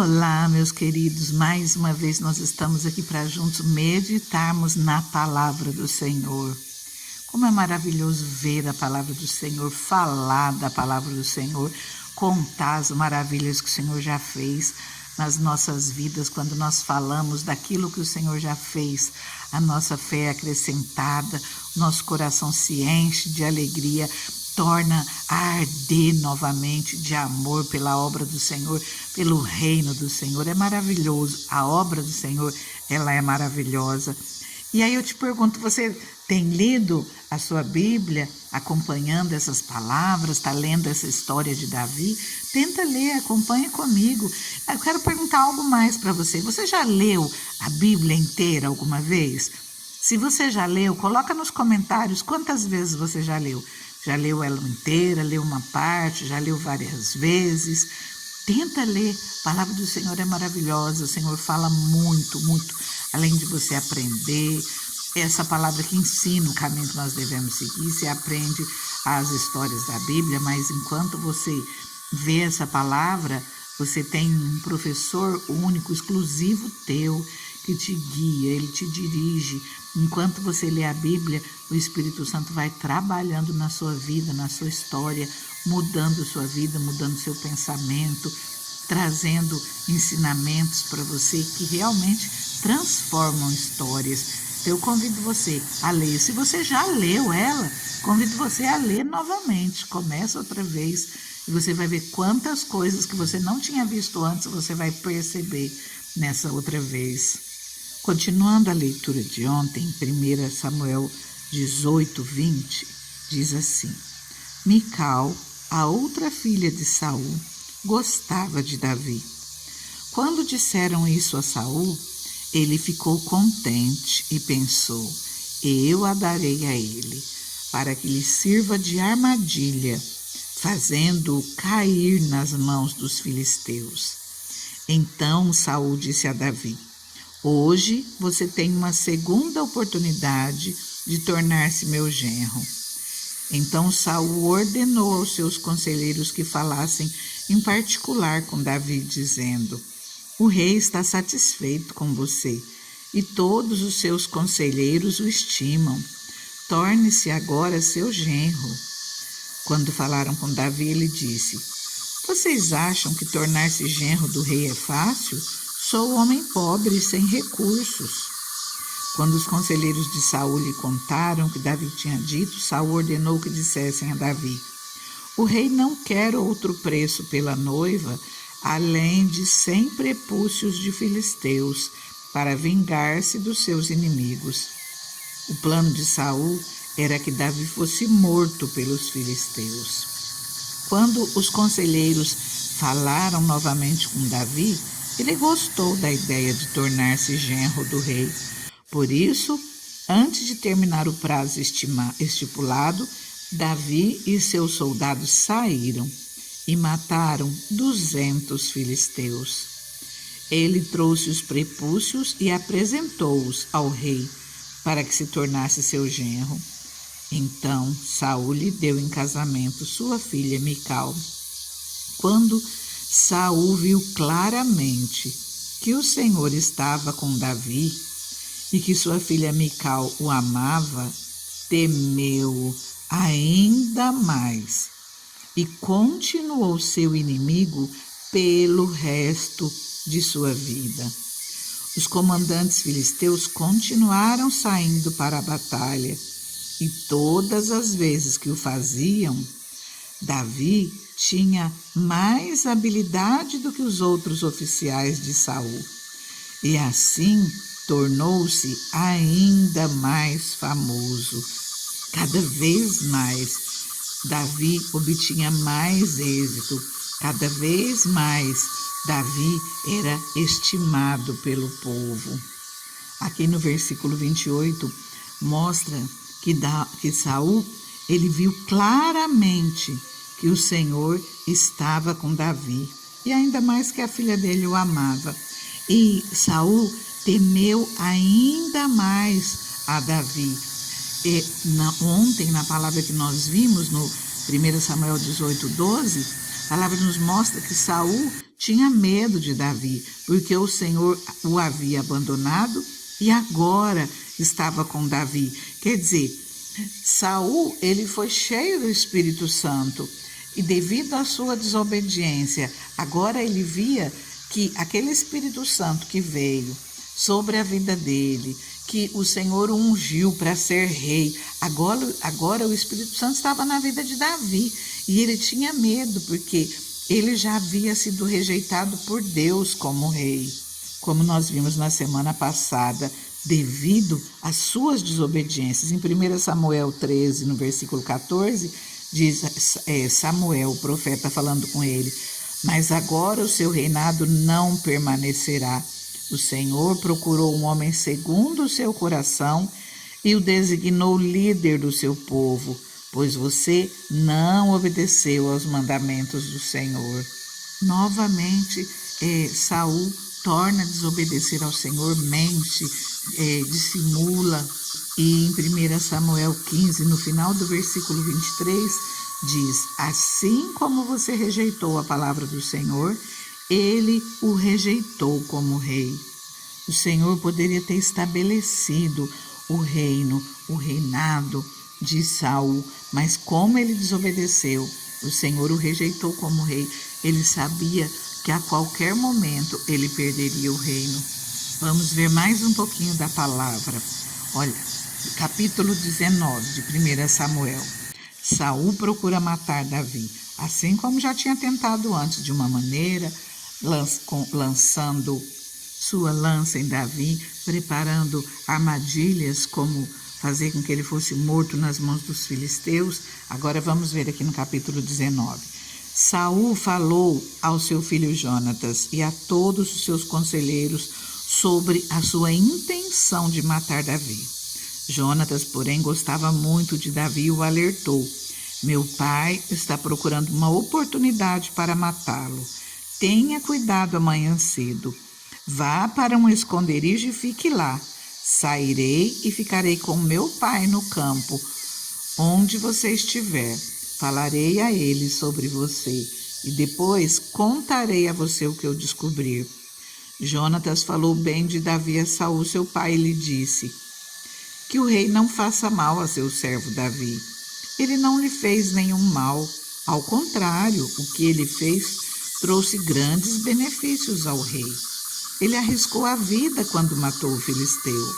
Olá, meus queridos, mais uma vez nós estamos aqui para juntos meditarmos na palavra do Senhor. Como é maravilhoso ver a palavra do Senhor, falar da palavra do Senhor, contar as maravilhas que o Senhor já fez nas nossas vidas, quando nós falamos daquilo que o Senhor já fez, a nossa fé é acrescentada, nosso coração se enche de alegria, torna a arder novamente de amor pela obra do Senhor, pelo reino do Senhor. É maravilhoso, a obra do Senhor, ela é maravilhosa. E aí eu te pergunto, você tem lido a sua Bíblia, acompanhando essas palavras, está lendo essa história de Davi? Tenta ler, acompanha comigo. Eu quero perguntar algo mais para você. Você já leu a Bíblia inteira alguma vez? Se você já leu, coloca nos comentários quantas vezes você já leu. Já leu ela inteira, leu uma parte, já leu várias vezes. Tenta ler, a palavra do Senhor é maravilhosa, o Senhor fala muito, muito, além de você aprender, essa palavra que ensina o caminho que nós devemos seguir, você aprende as histórias da Bíblia, mas enquanto você vê essa palavra, você tem um professor único, exclusivo teu, que te guia, ele te dirige. Enquanto você lê a Bíblia, o Espírito Santo vai trabalhando na sua vida, na sua história, mudando sua vida, mudando seu pensamento, trazendo ensinamentos para você que realmente transformam histórias. Eu convido você a ler. Se você já leu ela, convido você a ler novamente. Começa outra vez e você vai ver quantas coisas que você não tinha visto antes, você vai perceber nessa outra vez. Continuando a leitura de ontem, 1 Samuel 18, 20, diz assim: Mical, a outra filha de Saul, gostava de Davi. Quando disseram isso a Saul, ele ficou contente e pensou: eu a darei a ele, para que lhe sirva de armadilha, fazendo-o cair nas mãos dos filisteus. Então Saul disse a Davi: hoje você tem uma segunda oportunidade de tornar-se meu genro. Então Saul ordenou aos seus conselheiros que falassem em particular com Davi, dizendo: o rei está satisfeito com você e todos os seus conselheiros o estimam. Torne-se agora seu genro. Quando falaram com Davi, ele disse: vocês acham que tornar-se genro do rei é fácil? Sou homem pobre e sem recursos. Quando os conselheiros de Saul lhe contaram o que Davi tinha dito, Saul ordenou que dissessem a Davi: o rei não quer outro preço pela noiva, além de 100 prepúcios de filisteus, para vingar-se dos seus inimigos. O plano de Saul era que Davi fosse morto pelos filisteus. Quando os conselheiros falaram novamente com Davi, ele gostou da ideia de tornar-se genro do rei. Por isso, antes de terminar o prazo estipulado, Davi e seus soldados saíram e mataram 200 filisteus. Ele trouxe os prepúcios e apresentou-os ao rei para que se tornasse seu genro. Então Saul lhe deu em casamento sua filha Mical. Quando Saul viu claramente que o Senhor estava com Davi e que sua filha Mical o amava, temeu-o ainda mais e continuou seu inimigo pelo resto de sua vida. Os comandantes filisteus continuaram saindo para a batalha e todas as vezes que o faziam, Davi tinha mais habilidade do que os outros oficiais de Saul, e assim tornou-se ainda mais famoso. Cada vez mais, Davi obtinha mais êxito, cada vez mais Davi era estimado pelo povo. Aqui no versículo 28, mostra que Saul, ele viu claramente que o Senhor estava com Davi, e ainda mais que a filha dele o amava. E Saul temeu ainda mais a Davi. Ontem, na palavra que nós vimos, no 1 Samuel 18, 12, palavra nos mostra que Saul tinha medo de Davi, porque o Senhor o havia abandonado e agora estava com Davi. Quer dizer, Saul, ele foi cheio do Espírito Santo e devido à sua desobediência, agora ele via que aquele Espírito Santo que veio sobre a vida dele, que o Senhor o ungiu para ser rei, agora o Espírito Santo estava na vida de Davi e ele tinha medo porque ele já havia sido rejeitado por Deus como rei. Como nós vimos na semana passada, devido às suas desobediências. Em 1 Samuel 13, no versículo 14, diz Samuel, o profeta, falando com ele: mas agora o seu reinado não permanecerá. O Senhor procurou um homem segundo o seu coração e o designou líder do seu povo, pois você não obedeceu aos mandamentos do Senhor. Novamente, Saul torna a desobedecer ao Senhor, mente, dissimula. E em 1 Samuel 15, no final do versículo 23, diz: assim como você rejeitou a palavra do Senhor, ele o rejeitou como rei. O Senhor poderia ter estabelecido o reino, o reinado de Saul, mas como ele desobedeceu, o Senhor o rejeitou como rei. Ele sabia que a qualquer momento ele perderia o reino. Vamos ver mais um pouquinho da palavra. Olha, capítulo 19 de 1 Samuel. Saul procura matar Davi, assim como já tinha tentado antes, de uma maneira, lançando sua lança em Davi, preparando armadilhas como fazer com que ele fosse morto nas mãos dos filisteus. Agora vamos ver aqui no capítulo 19. Saul falou ao seu filho Jonatas e a todos os seus conselheiros sobre a sua intenção de matar Davi. Jonatas, porém, gostava muito de Davi e o alertou: meu pai está procurando uma oportunidade para matá-lo. Tenha cuidado amanhã cedo. Vá para um esconderijo e fique lá. Sairei e ficarei com meu pai no campo, onde você estiver. Falarei a ele sobre você e depois contarei a você o que eu descobrir. Jonatas falou bem de Davi a Saul, seu pai, e lhe disse: que o rei não faça mal a seu servo Davi. Ele não lhe fez nenhum mal. Ao contrário, o que ele fez trouxe grandes benefícios ao rei. Ele arriscou a vida quando matou o filisteu.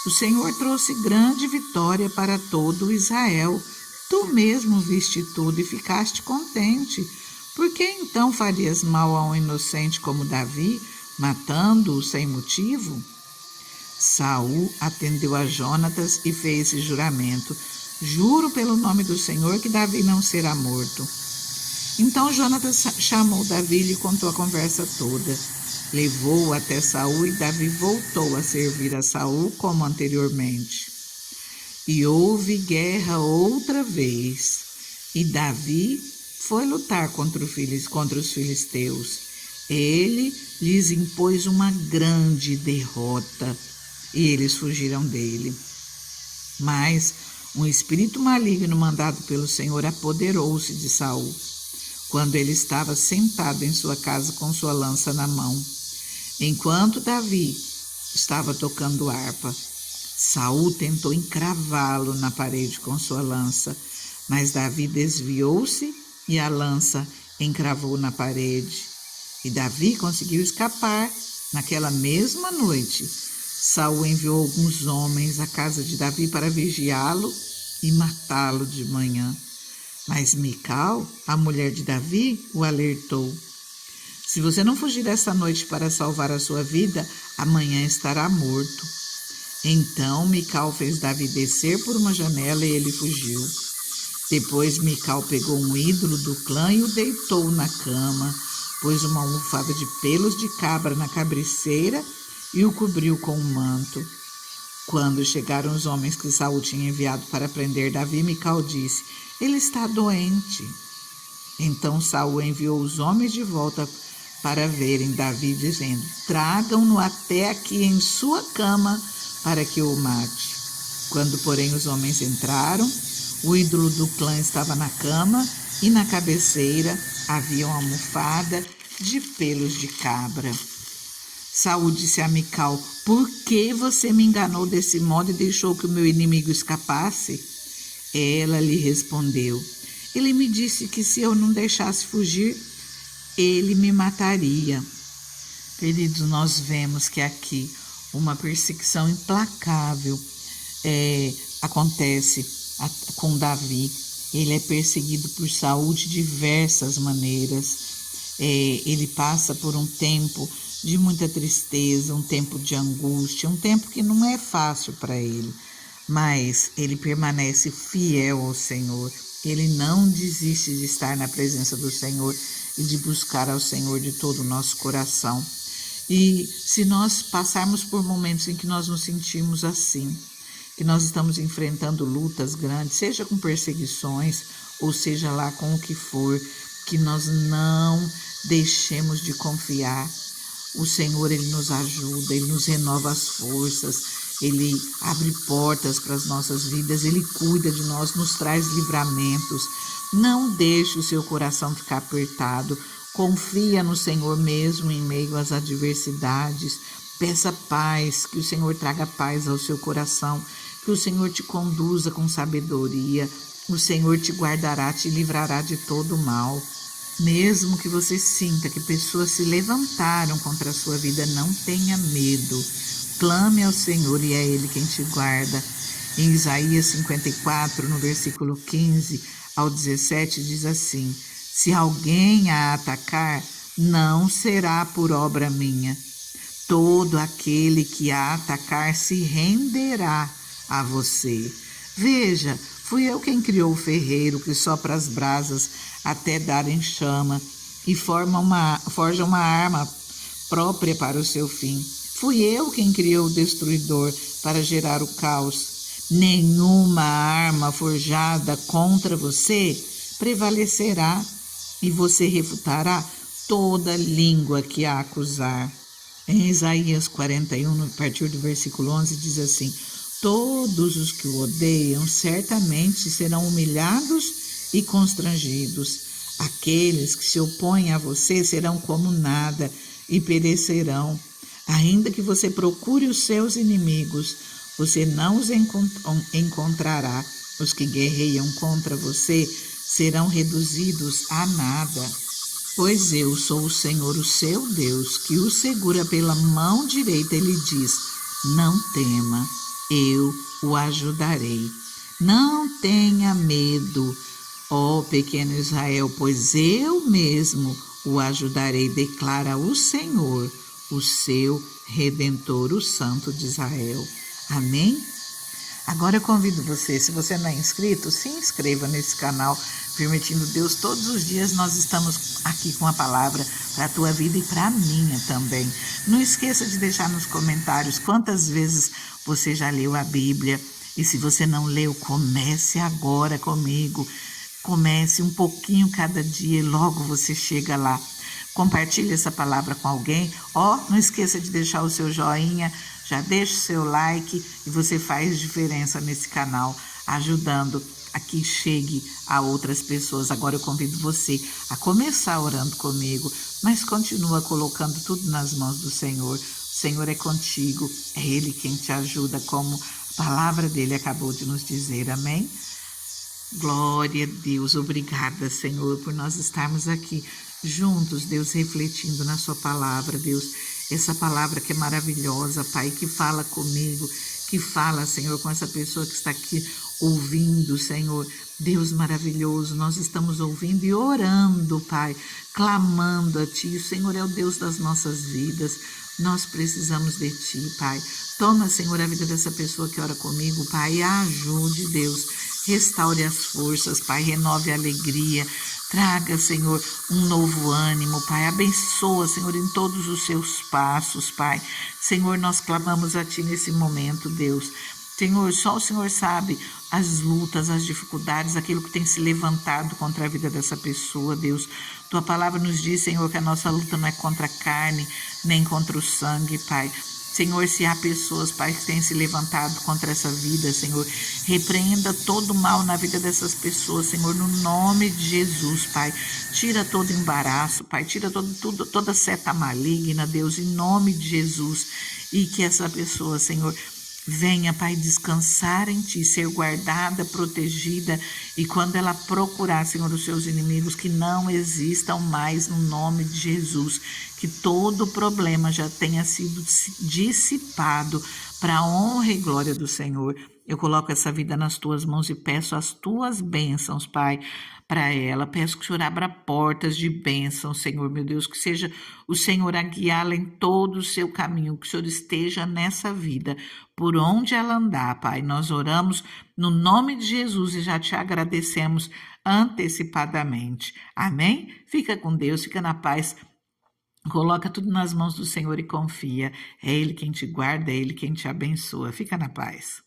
O Senhor trouxe grande vitória para todo Israel. Tu mesmo viste tudo e ficaste contente. Por que então farias mal a um inocente como Davi, matando-o sem motivo? Saul atendeu a Jonatas e fez esse juramento: juro pelo nome do Senhor que Davi não será morto. Então Jonatas chamou Davi e lhe contou a conversa toda. Levou-o até Saul e Davi voltou a servir a Saul como anteriormente. E houve guerra outra vez, e Davi foi lutar contra os filisteus. Ele lhes impôs uma grande derrota, e eles fugiram dele. Mas um espírito maligno mandado pelo Senhor apoderou-se de Saul, quando ele estava sentado em sua casa com sua lança na mão, enquanto Davi estava tocando harpa. Saul tentou encravá-lo na parede com sua lança, mas Davi desviou-se e a lança encravou na parede. E Davi conseguiu escapar. Naquela mesma noite, Saul enviou alguns homens à casa de Davi para vigiá-lo e matá-lo de manhã. Mas Mical, a mulher de Davi, o alertou: se você não fugir esta noite para salvar a sua vida, amanhã estará morto. Então Mical fez Davi descer por uma janela e ele fugiu. Depois Mical pegou um ídolo do clã e o deitou na cama, pôs uma almofada de pelos de cabra na cabeceira e o cobriu com um manto. Quando chegaram os homens que Saul tinha enviado para prender Davi, Mical disse: ele está doente. Então Saul enviou os homens de volta para verem Davi, dizendo: tragam-no até aqui em sua cama para que o mate. Quando, porém, os homens entraram, o ídolo do clã estava na cama e na cabeceira havia uma almofada de pelos de cabra. Saul disse a Mical: por que você me enganou desse modo e deixou que o meu inimigo escapasse? Ela lhe respondeu: ele me disse que se eu não deixasse fugir, ele me mataria. Queridos, nós vemos que aqui uma perseguição implacável acontece com Davi. Ele é perseguido por Saul de diversas maneiras. Ele passa por um tempo de muita tristeza, um tempo de angústia, um tempo que não é fácil para ele, mas ele permanece fiel ao Senhor. Ele não desiste de estar na presença do Senhor e de buscar ao Senhor de todo o nosso coração. E se nós passarmos por momentos em que nós nos sentimos assim, que nós estamos enfrentando lutas grandes, seja com perseguições, ou seja lá com o que for, que nós não deixemos de confiar. O Senhor, Ele nos ajuda, Ele nos renova as forças, Ele abre portas para as nossas vidas, Ele cuida de nós, nos traz livramentos. Não deixe o seu coração ficar apertado. Confia no Senhor mesmo em meio às adversidades. Peça paz, que o Senhor traga paz ao seu coração, que o Senhor te conduza com sabedoria. O Senhor te guardará, te livrará de todo o mal. Mesmo que você sinta que pessoas se levantaram contra a sua vida, não tenha medo. Clame ao Senhor e é Ele quem te guarda. Em Isaías 54, no versículo 15 ao 17, diz assim: se alguém a atacar, não será por obra minha. Todo aquele que a atacar se renderá a você. Veja, fui eu quem criou o ferreiro que sopra as brasas até darem chama e forja uma arma própria para o seu fim. Fui eu quem criou o destruidor para gerar o caos. Nenhuma arma forjada contra você prevalecerá e você refutará toda língua que a acusar. Em Isaías 41, a partir do versículo 11, diz assim: todos os que o odeiam certamente serão humilhados e constrangidos. Aqueles que se opõem a você serão como nada e perecerão. Ainda que você procure os seus inimigos, você não os encontrará. Os que guerreiam contra você serão reduzidos a nada. Pois eu sou o Senhor, o seu Deus, que o segura pela mão direita. Ele diz: não tema, eu o ajudarei. Não tenha medo, ó pequeno Israel, pois eu mesmo o ajudarei, declara o Senhor, o seu Redentor, o Santo de Israel. Amém? Agora eu convido você, se você não é inscrito, se inscreva nesse canal. Permitindo Deus, todos os dias nós estamos aqui com a palavra para a tua vida e para a minha também. Não esqueça de deixar nos comentários quantas vezes você já leu a Bíblia. E se você não leu, comece agora comigo. Comece um pouquinho cada dia e logo você chega lá. Compartilhe essa palavra com alguém. Não esqueça de deixar o seu joinha, já deixa o seu like e você faz diferença nesse canal, ajudando a que chegue a outras pessoas. Agora eu convido você a começar orando comigo, mas continua colocando tudo nas mãos do Senhor. O Senhor é contigo, é Ele quem te ajuda, como a palavra dele acabou de nos dizer. Amém? Glória a Deus, obrigada, Senhor, por nós estarmos aqui juntos, Deus, refletindo na sua palavra, Deus, essa palavra que é maravilhosa, Pai, que fala comigo, que fala, Senhor, com essa pessoa que está aqui ouvindo, Senhor. Deus maravilhoso, nós estamos ouvindo e orando, Pai, clamando a Ti. O Senhor é o Deus das nossas vidas, nós precisamos de Ti, Pai. Toma, Senhor, a vida dessa pessoa que ora comigo, Pai, e ajude, Deus. Restaure as forças, Pai, renove a alegria. Traga, Senhor, um novo ânimo, Pai. Abençoa, Senhor, em todos os seus passos, Pai. Senhor, nós clamamos a Ti nesse momento, Deus. Senhor, só o Senhor sabe as lutas, as dificuldades, aquilo que tem se levantado contra a vida dessa pessoa, Deus. Tua palavra nos diz, Senhor, que a nossa luta não é contra a carne, nem contra o sangue, Pai, Senhor, se há pessoas, Pai, que têm se levantado contra essa vida, Senhor, repreenda todo o mal na vida dessas pessoas, Senhor, no nome de Jesus, Pai. Tira todo embaraço, Pai, tira toda seta maligna, Deus, em nome de Jesus. E que essa pessoa, Senhor, venha, Pai, descansar em Ti, ser guardada, protegida, e quando ela procurar, Senhor, os seus inimigos, que não existam mais no nome de Jesus, que todo problema já tenha sido dissipado para a honra e glória do Senhor. Eu coloco essa vida nas Tuas mãos e peço as Tuas bênçãos, Pai, para ela. Peço que o Senhor abra portas de bênção, Senhor, meu Deus, que seja o Senhor a guiá-la em todo o seu caminho, que o Senhor esteja nessa vida, por onde ela andar, Pai. Nós oramos no nome de Jesus e já te agradecemos antecipadamente. Amém? Fica com Deus, fica na paz. Coloca tudo nas mãos do Senhor e confia. É Ele quem te guarda, é Ele quem te abençoa. Fica na paz.